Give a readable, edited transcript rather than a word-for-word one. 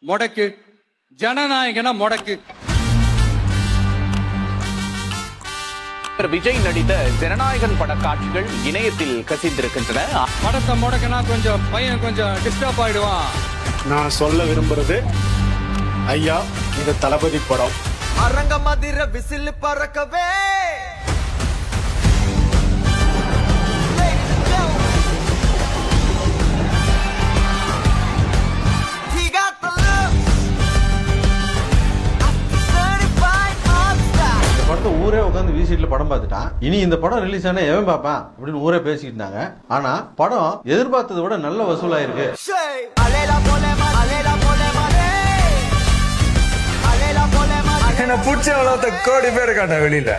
முடக்கு, ஜனநாயகனா முடக்கு. விஜய் நடித்த ஜனநாயகன் பட காட்சிகள் இணையத்தில் கசிந்திருக்கின்றன. படத்தை முடக்கினா கொஞ்சம் பையன் கொஞ்சம் டிஸ்டர்ப் ஆயிடுவான். நான் சொல்ல விரும்புறது, ஐயா இது தளபதி படம். அரங்க மதிர விசில் பறக்கவே படத்தை ஊரே உட்காந்து விசிட்ல படம் பார்த்துட்டான். இனி இந்த படம் ரிலீஸ் ஆனா எவன் பார்ப்பான் அப்படின்னு ஊரே பேசிக்கிட்டு இருந்தாங்க. ஆனா படம் எதிர்பார்த்ததை விட நல்ல வசூலாயிருக்கு. என்ன பிடிச்ச கோடி பேர் காட்ட வெளியில